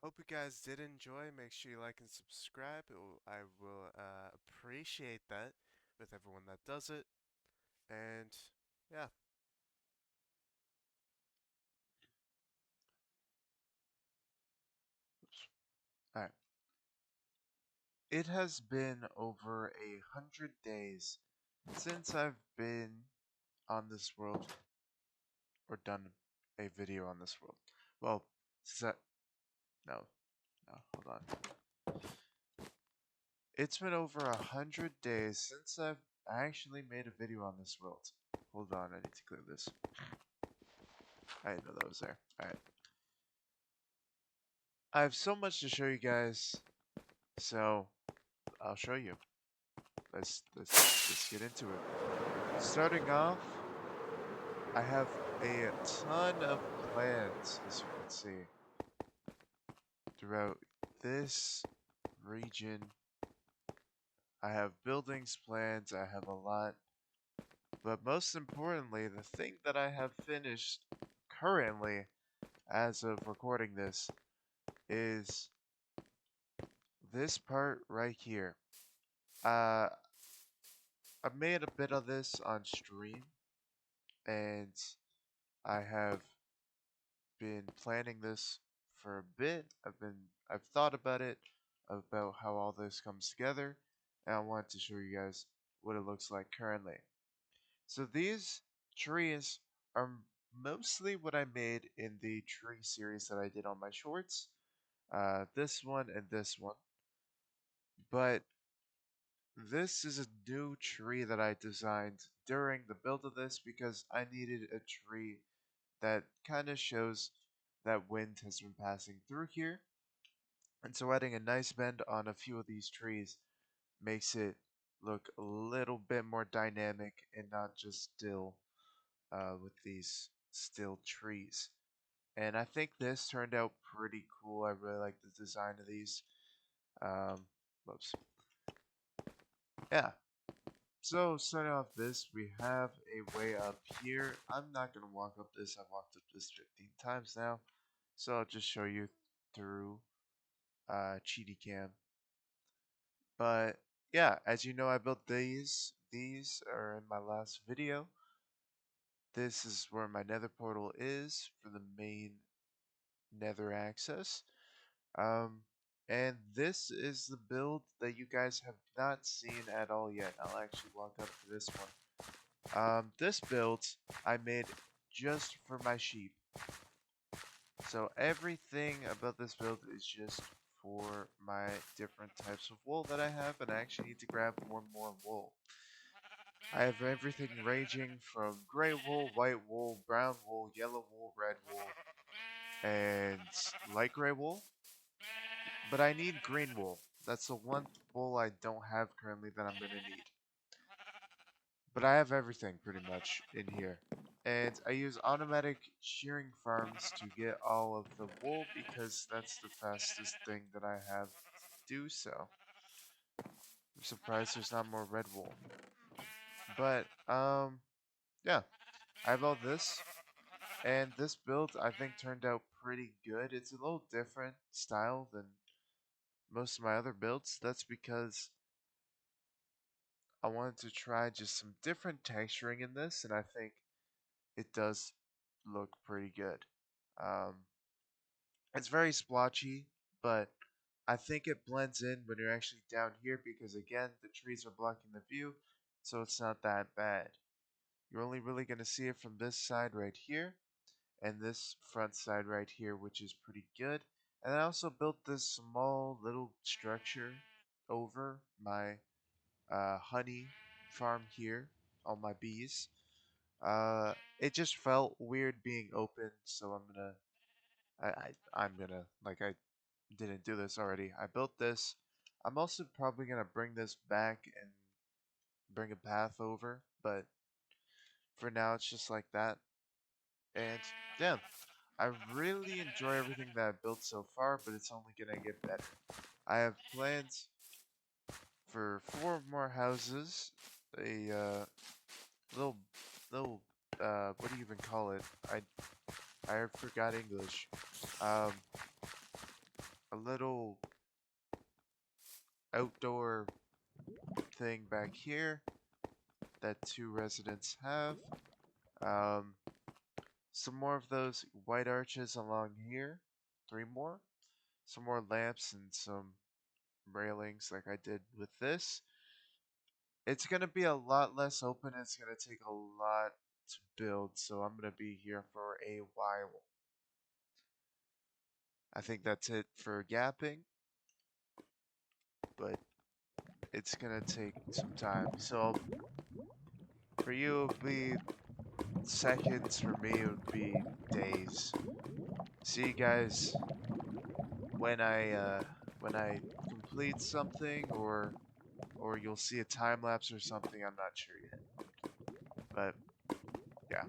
Hope you guys did enjoy. Make sure you like and subscribe. I will appreciate that with everyone that does it. And yeah, Alright. It has been over 100 days since I've been on this world or done a video on this world. Well, since no, hold on. It's been over 100 days since I've actually made a video on this world. Hold on, I need to clear this. I didn't know that was there. Alright. I have so much to show you guys, so I'll show you. Let's get into it. Starting off, I have a ton of plans, as you can see, throughout this region. I have buildings plans, I have a lot, but most importantly, the thing that I have finished currently, as of recording this, is this part right here. Uh, I made a bit of this on stream, and I have been planning this for a bit. I've thought about it, about how all this comes together, and I wanted to show you guys what it looks like currently. So these trees are mostly what I made in the tree series that I did on my shorts. This one and this one. But this is a new tree that I designed during the build of this because I needed a tree that kind of shows that wind has been passing through here. And so adding a nice bend on a few of these trees makes it look a little bit more dynamic and not just still with these still trees. And I think this turned out pretty cool. I really like the design of these. Um, whoops. Yeah. So starting off this, we have a way up here. I'm not going to walk up this. I've walked up this 15 times now. So I'll just show you through Cheaty Cam. But yeah, as you know, I built these. These are in my last video. This is where my nether portal is for the main nether access. Um, and this is the build that you guys have not seen at all yet. I'll actually walk up to this one. This build I made just for my sheep. So everything about this build is just for my different types of wool that I have, and I actually need to grab more wool. I have everything ranging from gray wool, white wool, brown wool, yellow wool, red wool, and light gray wool. But I need green wool. That's the one wool I don't have currently that I'm going to need. But I have everything pretty much in here. And I use automatic shearing farms to get all of the wool because that's the fastest thing that I have to do so. I'm surprised there's not more red wool. But, yeah. I have all this. And this build, I think, turned out pretty good. It's a little different style than most of my other builds. That's because I wanted to try just some different texturing in this, and I think it does look pretty good. Um, it's very splotchy, but I think it blends in when you're actually down here because, again, the trees are blocking the view, so it's not that bad. You're only really going to see it from this side right here, and this front side right here, which is pretty good. And I also built this small little structure over my honey farm here, all my bees. It just felt weird being open, so I'm gonna, like I didn't do this already. I built this. I'm also probably gonna bring this back and bring a path over, but for now it's just like that. And yeah, I really enjoy everything that I've built so far, but it's only gonna get better. I have plans for 4 more houses, a little little what do you even call it? I forgot English. Um a little outdoor thing back here that 2 residents have. Um, some more of those white arches along here. 3 more. Some more lamps and some railings like I did with this. It's going to be a lot less open. It's going to take a lot to build, so I'm going to be here for a while. I think that's it for gapping, but it's going to take some time. So for you, it would be seconds. For me, it would be days. See you guys when I complete something, or you'll see a time lapse or something. I'm not sure yet, but yeah.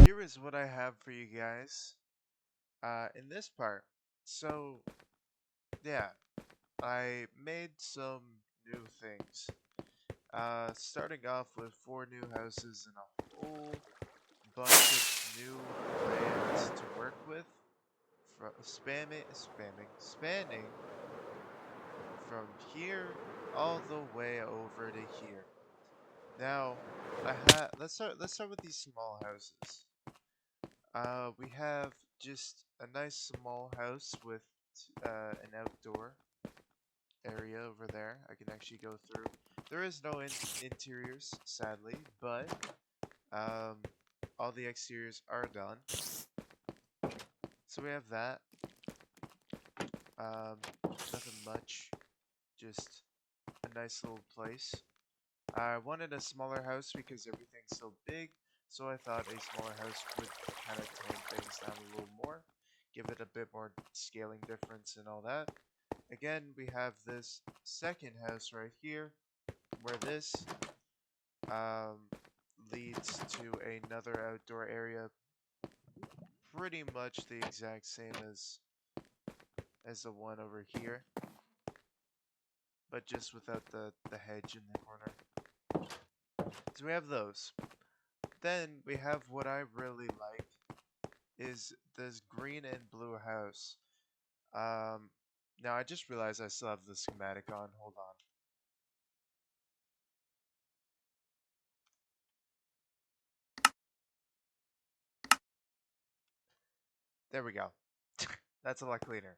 Here is what I have for you guys in this part. So yeah, I made some new things. Starting off with 4 new houses and a whole bunch of new lands to work with. Spanning from here all the way over to here. Now, let's start with these small houses. We have just a nice small house with an outdoor area over there. I can actually go through. There is no interiors, sadly, but um, all the exteriors are done. So we have that. Nothing much, just a nice little place. I wanted a smaller house because everything's so big, so I thought a smaller house would kind of tone things down a little more, give it a bit more scaling difference and all that. Again, we have this second house right here, where this um, leads to another outdoor area, pretty much the exact same as the one over here, but just without the hedge in the corner. So we have those. Then we have what I really like is this green and blue house. Now I just realized I still have the schematic on. Hold on. There we go. That's a lot cleaner.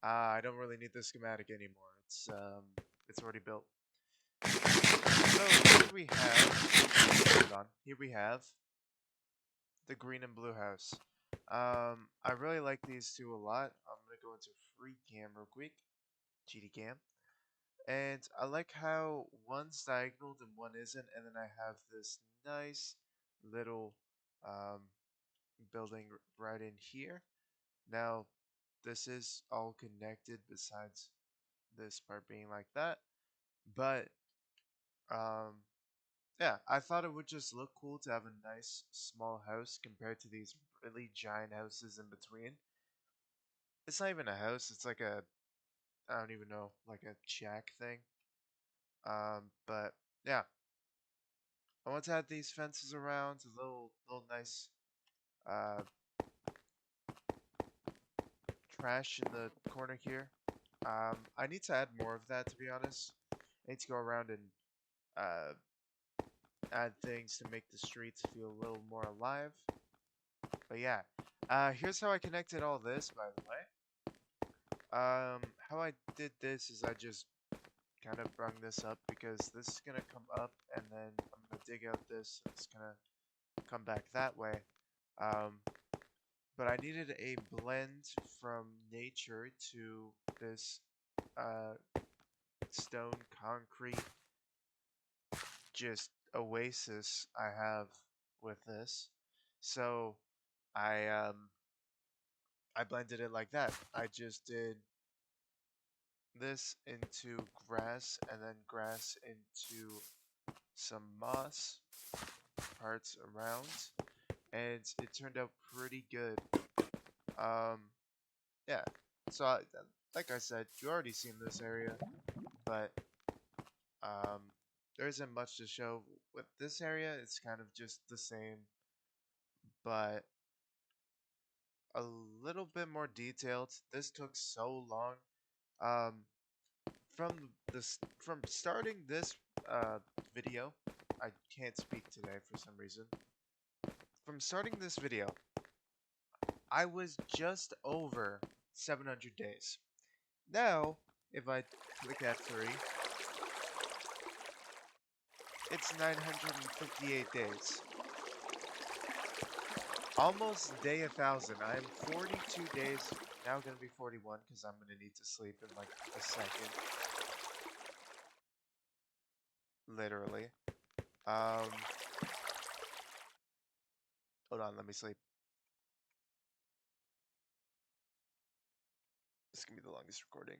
I don't really need the schematic anymore. It's already built. So here we have. Hold on. Here we have the green and blue house. I really like these two a lot. I'm gonna go into free cam real quick. GD cam. And I like how one's diagonal and one isn't, and then I have this nice little um, building right in here. Now, this is all connected besides this part being like that, but um, yeah, I thought it would just look cool to have a nice small house compared to these really giant houses in between. It's not even a house, it's like a, I don't even know, like a shack thing. But yeah, I want to add these fences around, a little nice uh, trash in the corner here. I need to add more of that, to be honest. I need to go around and uh, add things to make the streets feel a little more alive. But yeah, here's how I connected all this, by the way. How I did this is I just kind of brung this up because this is gonna come up, and then I'm gonna dig out this, and it's gonna come back that way. Um, but I needed a blend from nature to this stone concrete just oasis I have with this. So I blended it like that. I just did this into grass and then grass into some moss parts around, and it turned out pretty good. Um, yeah. So, like I said, you already seen this area, but um, there isn't much to show with this area. It's kind of just the same, but a little bit more detailed. This took so long. Um, from starting this video, I can't speak today for some reason. From starting this video, I was just over 700 days. Now, if I click F3, it's 958 days. Almost day 1,000. I am 42 days, now gonna be 41 because I'm gonna need to sleep in like a second. Literally. Um, hold on, let me sleep. This is gonna be the longest recording.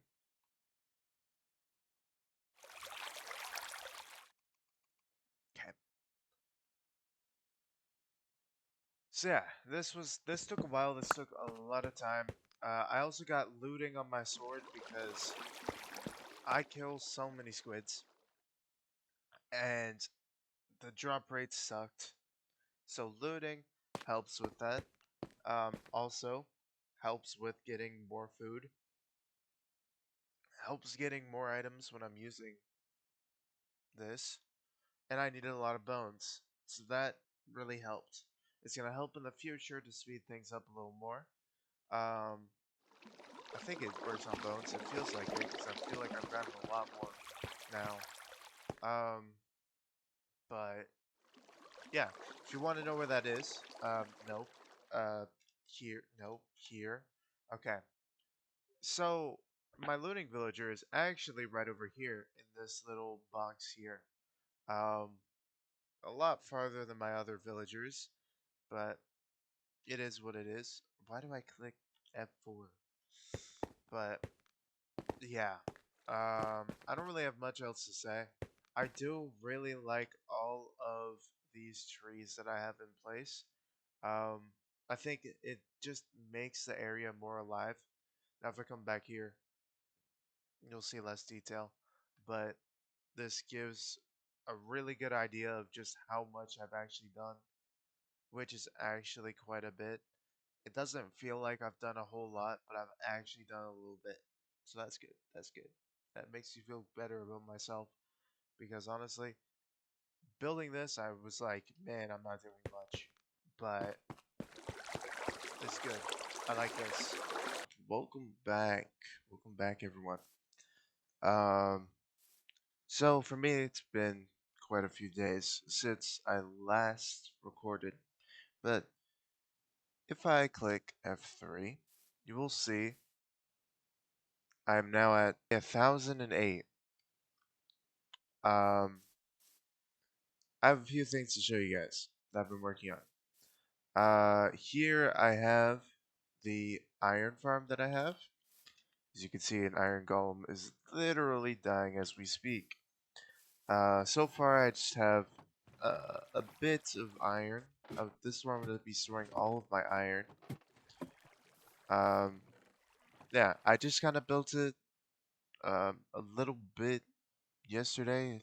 Okay. So yeah, this took a while. This took a lot of time. I also got looting on my sword because I kill so many squids, and the drop rate sucked. So looting helps with that. Also helps with getting more food. Helps getting more items when I'm using this. And I needed a lot of bones, so that really helped. It's gonna help in the future to speed things up a little more. I think it works on bones. It feels like it because I feel like I've gotten a lot more now. Um, but yeah, if you want to know where that is, nope. Here, nope, here. Okay, so my looting villager is actually right over here in this little box here. Um, a lot farther than my other villagers, but it is what it is. Why do I click F4? But yeah, I don't really have much else to say. I do really like all of these trees that I have in place. Um, I think it just makes the area more alive. Now, if I come back here, you'll see less detail, but this gives a really good idea of just how much I've actually done, which is actually quite a bit. It doesn't feel like I've done a whole lot, but I've actually done a little bit. So that's good. That's good. That makes you feel better about myself because honestly, building this, I was like, man, I'm not doing much, but it's good. I like this. Welcome back. Welcome back, everyone. Um, so for me, it's been quite a few days since I last recorded, but if I click F3, you will see I'm now at 1,008. Um, I have a few things to show you guys that I've been working on. Here I have the iron farm that I have. As you can see, an iron golem is literally dying as we speak. So far I just have a bit of iron. This is where I'm going to be storing all of my iron. Yeah, I just kind of built it a little bit yesterday.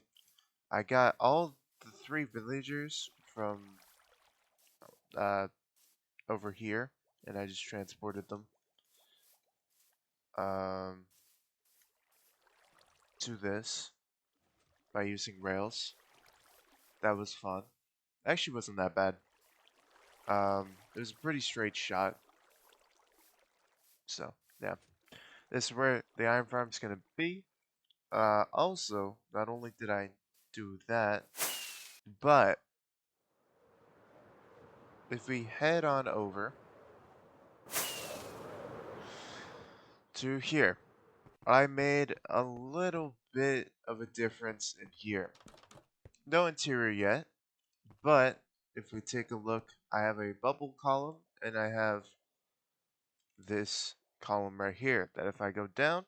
I got all the 3 villagers from uh, over here, and I just transported them um, to this by using rails. That was fun. Actually, wasn't that bad. It was a pretty straight shot. So yeah, this is where the iron farm's gonna be. Also, not only did I do that, but if we head on over to here, I made a little bit of a difference in here. No interior yet, but if we take a look, I have a bubble column and I have this column right here that if I go down,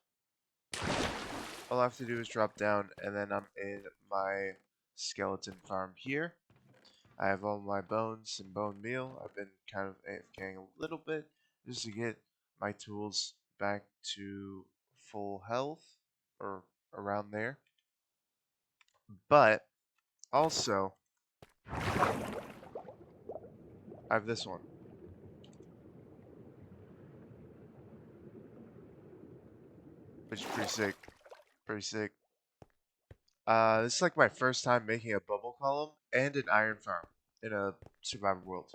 all I have to do is drop down and then I'm in my skeleton farm here. I have all my bones and bone meal. I've been kind of AFKing a little bit just to get my tools back to full health or around there. But also, I have this one. Which is pretty sick. Pretty sick. This is like my first time making a bubble column and an iron farm in a survival world.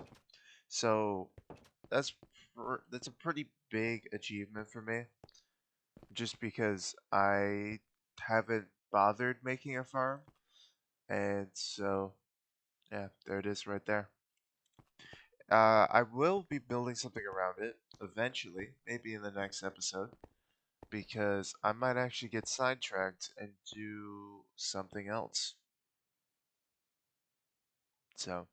So that's a pretty big achievement for me. Just because I haven't bothered making a farm, and so yeah, there it is right there. I will be building something around it eventually, maybe in the next episode, because I might actually get sidetracked and do something else. So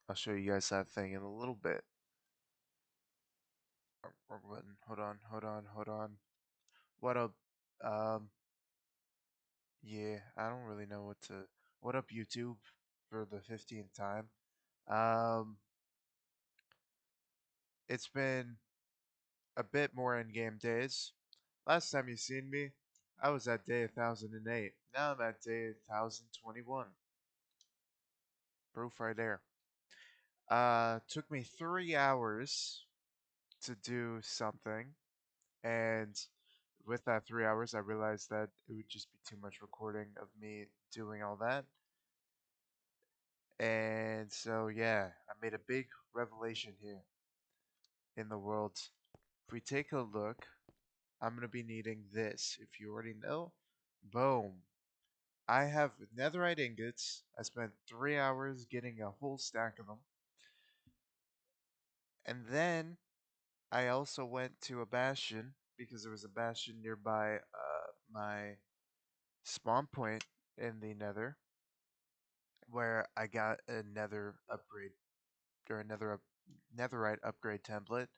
I'll show you guys that thing in a little bit. Wrong button. Hold on. What up? Um, yeah, I don't really know what to. What up, YouTube? For the 15th time. Um, it's been a bit more in-game days. Last time you seen me, I was at day 1008. Now I'm at day 1021. Proof right there. Took me 3 hours to do something, and with that 3 hours, I realized that it would just be too much recording of me doing all that. And so, yeah, I made a big revelation here in the world. If we take a look, I'm going to be needing this. If you already know, boom. I have netherite ingots. I spent 3 hours getting a whole stack of them. And then I also went to a bastion because there was a bastion nearby my spawn point in the nether where I got a nether upgrade or another netherite upgrade template.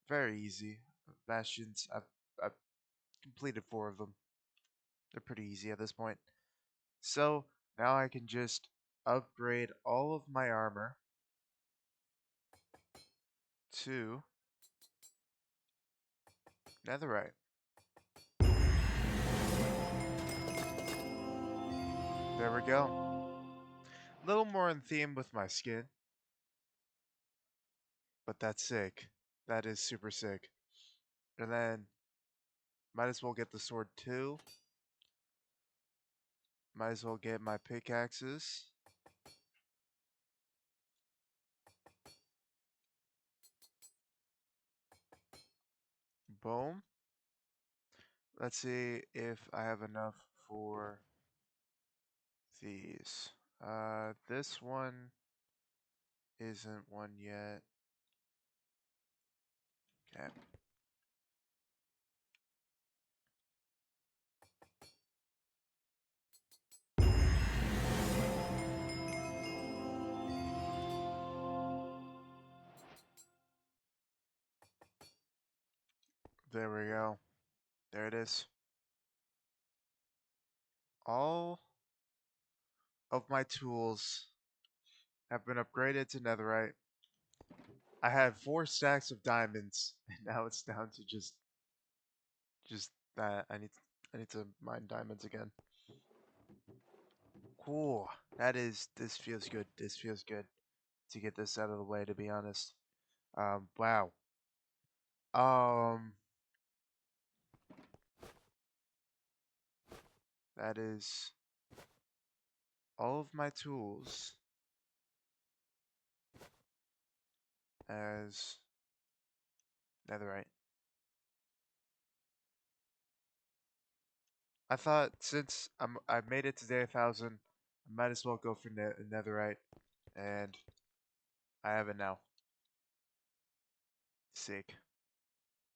Very easy. Bastions, I've completed 4 of them. They're pretty easy at this point. So now I can just upgrade all of my armor to netherite. There we go. A little more in theme with my skin, but that's sick. That is super sick. And then might as well get the sword too. Might as well get my pickaxes. Boom. Let's see if I have enough for these. This one isn't one yet. Okay. There we go. There it is. All of my tools have been upgraded to netherite. I had 4 stacks of diamonds, and now it's down to just that. I need to mine diamonds again. Cool. This feels good. This feels good to get this out of the way, to be honest. Wow. Um, that is all of my tools as netherite. I thought since I made it to day 1000, I might as well go for netherite, and I have it now. Sick.